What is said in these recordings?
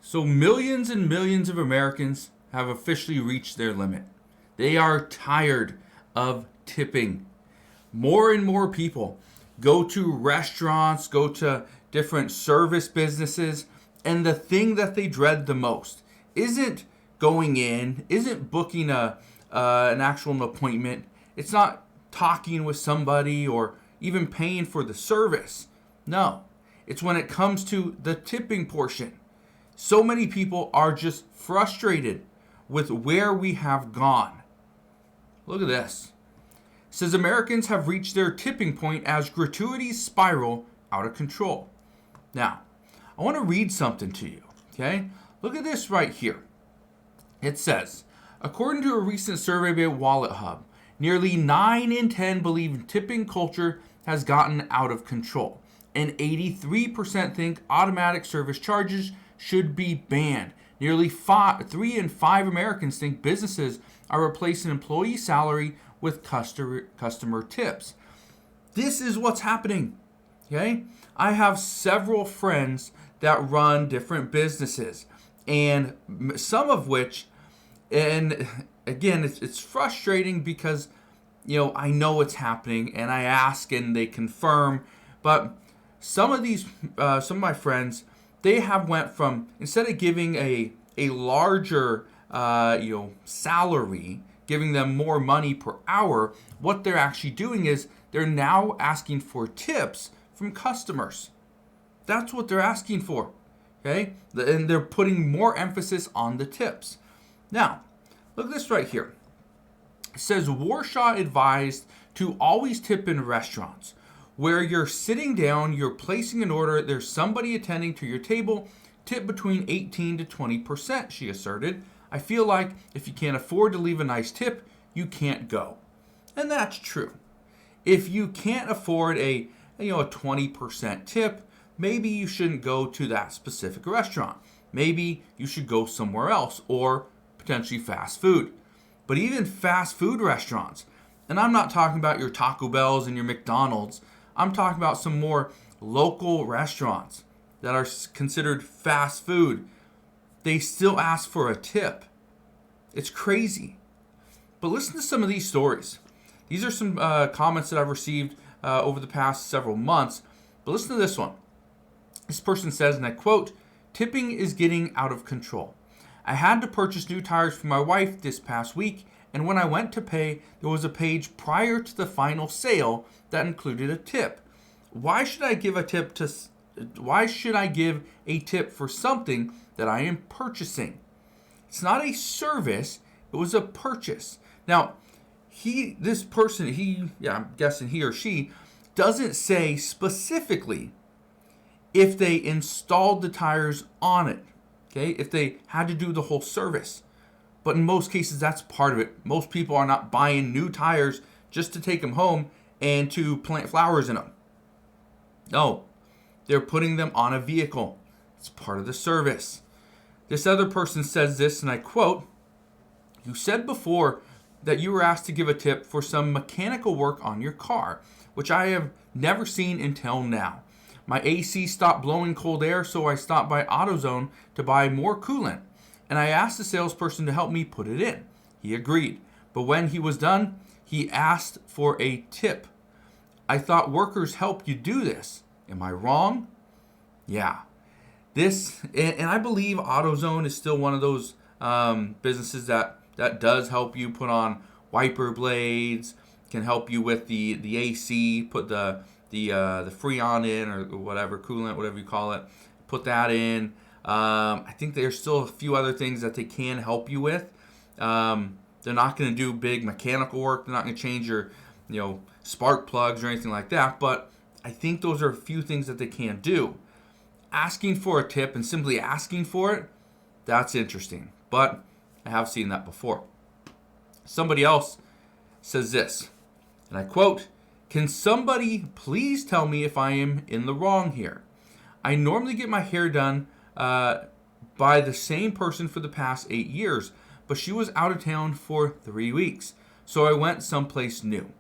So millions and millions of Americans have officially reached their limit. They are tired of tipping. More and more people go to restaurants, go to different service businesses, and the thing that they dread the most isn't going in, isn't booking an actual appointment. It's not talking with somebody or even paying for the service. No, it's when it comes to the tipping portion. So many people are just frustrated with where we have gone. Look at this. It says Americans have reached their tipping point as gratuities spiral out of control. Now, I want to read something to you, okay? Look at this right here. It says, according to a recent survey by Wallet Hub, nearly 9 in 10 believe tipping culture has gotten out of control, and 83% think automatic service charges should be banned. Nearly 3 in 5 Americans think businesses are replacing employee salary with customer tips. This is what's happening. Okay? I have several friends that run different businesses, and some of which, and again, it's frustrating because I know it's happening, and I ask and they confirm, but some of my friends, they have went from, instead of giving a larger salary, giving them more money per hour, what they're actually doing is they're now asking for tips from customers. That's what they're asking for. Okay? And they're putting more emphasis on the tips. Now, look at this right here. It says Warshaw advised to always tip in restaurants. Where you're sitting down, you're placing an order, there's somebody attending to your table, tip between 18 to 20%, she asserted. I feel like if you can't afford to leave a nice tip, you can't go. And that's true. If you can't afford a 20% tip, maybe you shouldn't go to that specific restaurant. Maybe you should go somewhere else, or potentially fast food. But even fast food restaurants, and I'm not talking about your Taco Bells and your McDonald's, I'm talking about some more local restaurants that are considered fast food. They still ask for a tip. It's crazy. But listen to some of these stories. These are some comments that I've received over the past several months. But listen to this one. This person says, and I quote, tipping is getting out of control. I had to purchase new tires for my wife this past week, and when I went to pay, there was a page prior to the final sale that included a tip. Why should I give a tip for something that I am purchasing? It's not a service, it was a purchase. Now, I'm guessing he or she doesn't say specifically if they installed the tires on it, okay? If they had to do the whole service. But in most cases, that's part of it. Most people are not buying new tires just to take them home and to plant flowers in them. No, they're putting them on a vehicle. It's part of the service. This other person says this, and I quote, you said before that you were asked to give a tip for some mechanical work on your car, which I have never seen until now. My AC stopped blowing cold air, so I stopped by AutoZone to buy more coolant, and I asked the salesperson to help me put it in. He agreed, but when he was done, he asked for a tip. I thought workers help you do this. Am I wrong? Yeah. And I believe AutoZone is still one of those businesses that does help you put on wiper blades, can help you with the AC, put the Freon in or whatever, coolant, whatever you call it, put that in. I think there's still a few other things that they can help you with. They're not going to do big mechanical work. They're not going to change your spark plugs or anything like that. But I think those are a few things that they can do. Asking for a tip and simply asking for it, that's interesting. But I have seen that before. Somebody else says this, and I quote, can somebody please tell me if I am in the wrong here? I normally get my hair done by the same person for the past 8 years, but she was out of town for 3 weeks, so I went someplace new.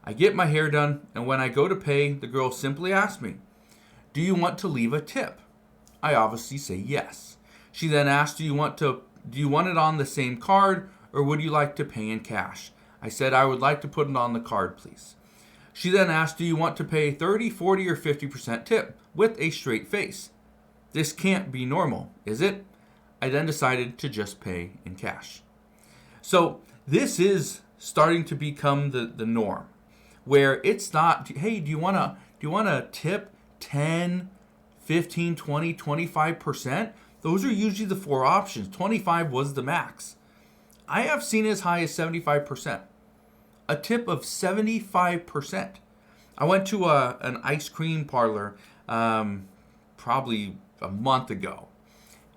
I get my hair done, and when I go to pay, the girl simply asks me, do you want to leave a tip? I obviously say yes. She then asked, do you want it on the same card, or would you like to pay in cash? I said, I would like to put it on the card, please. She then asked, do you want to pay 30, 40, or 50% tip with a straight face? This can't be normal, is it? I then decided to just pay in cash. So this is starting to become the norm, where it's not, hey, do you want to tip 10, 15, 20, 25%? Those are usually the four options. 25 was the max. I have seen as high as 75%. A tip of 75%. I went to an ice cream parlor probably a month ago,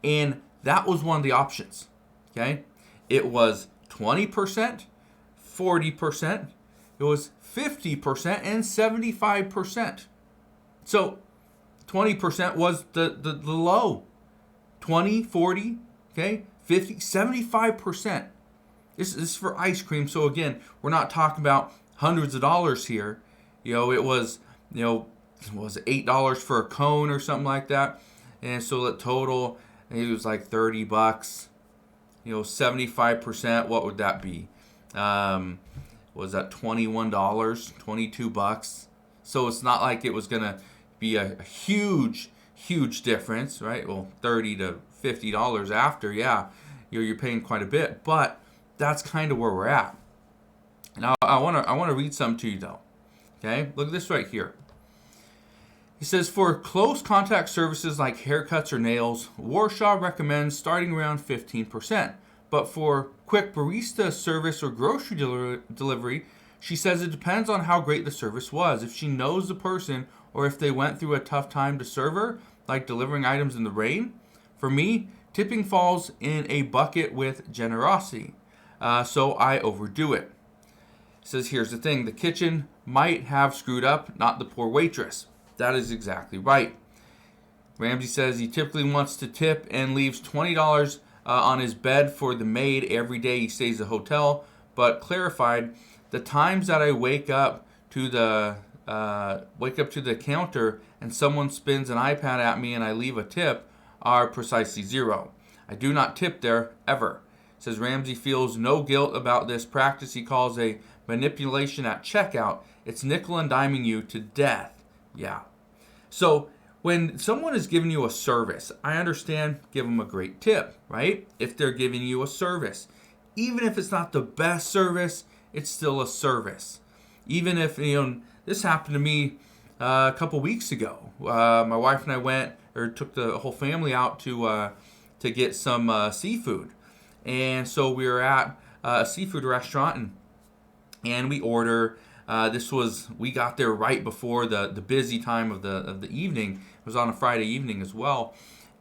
and that was one of the options. Okay, it was 20%, 40%, it was 50%, and 75%. So 20% was the low. 20, 40, okay, 50, 75%. This is for ice cream. So again, we're not talking about hundreds of dollars here. It was, was $8 for a cone or something like that. And so the total, it was like $30. 75%, what would that be? Was that $21, $22? So it's not like it was gonna be a huge difference, right? Well, $30 to $50 after, yeah, you're paying quite a bit, but that's kind of where we're at. Now, I want to read something to you though. Okay, look at this right here. He says, for close contact services like haircuts or nails, Warshaw recommends starting around 15%. But for quick barista service or grocery delivery, she says it depends on how great the service was. If she knows the person or if they went through a tough time to serve her, like delivering items in the rain. For me, tipping falls in a bucket with generosity. So I overdo it. It says, here's the thing. The kitchen might have screwed up, not the poor waitress. That is exactly right. Ramsey says he typically wants to tip and leaves $20 on his bed for the maid every day he stays at a hotel, but clarified the times that I wake up to the counter and someone spins an iPad at me and I leave a tip are precisely zero. I do not tip there ever. Says Ramsey feels no guilt about this practice he calls a manipulation at checkout. It's nickel and diming you to death. Yeah. So when someone is giving you a service, I understand, give them a great tip, right? If they're giving you a service. Even if it's not the best service, it's still a service. Even if, this happened to me a couple weeks ago. My wife and I took the whole family out to get some seafood. And so we were at a seafood restaurant and we order. We got there right before the busy time of the evening. It was on a Friday evening as well,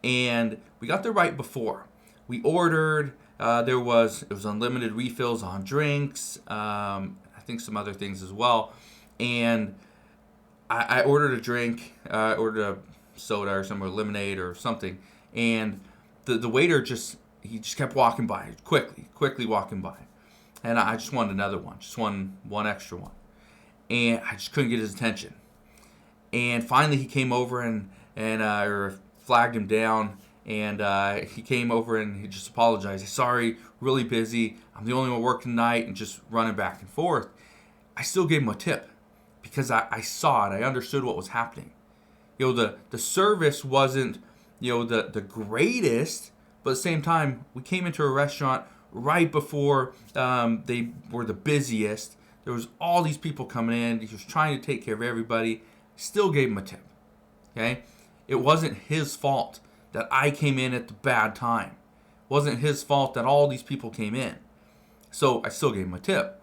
and we got there right before. We ordered. It was unlimited refills on drinks. I think some other things as well. And I ordered a drink. I ordered a soda or some lemonade or something. And the waiter just kept walking by quickly walking by, and I just wanted another one, just one extra one. And I just couldn't get his attention. And finally he came over and flagged him down. And he came over and he just apologized. Sorry, really busy. I'm the only one working tonight, and just running back and forth. I still gave him a tip because I saw it. I understood what was happening. The service wasn't, the greatest, but at the same time, we came into a restaurant right before they were the busiest. There was all these people coming in. He was trying to take care of everybody. Still gave him a tip. Okay? It wasn't his fault that I came in at the bad time. It wasn't his fault that all these people came in. So I still gave him a tip.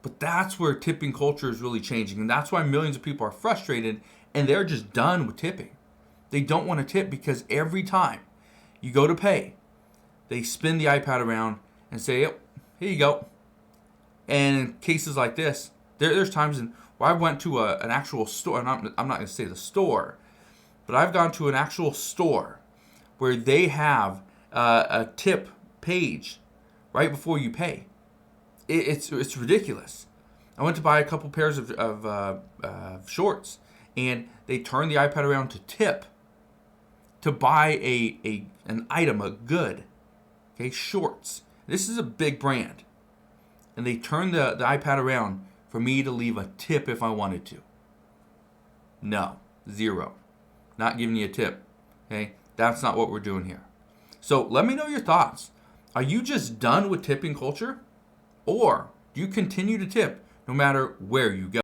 But that's where tipping culture is really changing. And that's why millions of people are frustrated and they're just done with tipping. They don't want to tip because every time you go to pay, they spin the iPad around and say, yep, here you go. And in cases like this, there's times where I went to an actual store. I'm not going to say the store, but I've gone to an actual store where they have a tip page right before you pay. It's ridiculous. I went to buy a couple pairs of shorts, and they turned the iPad around to tip. to buy an item, a good, okay, shorts. This is a big brand. And they turned the iPad around for me to leave a tip if I wanted to. No, zero. Not giving you a tip. Okay, that's not what we're doing here. So let me know your thoughts. Are you just done with tipping culture? Or do you continue to tip no matter where you go?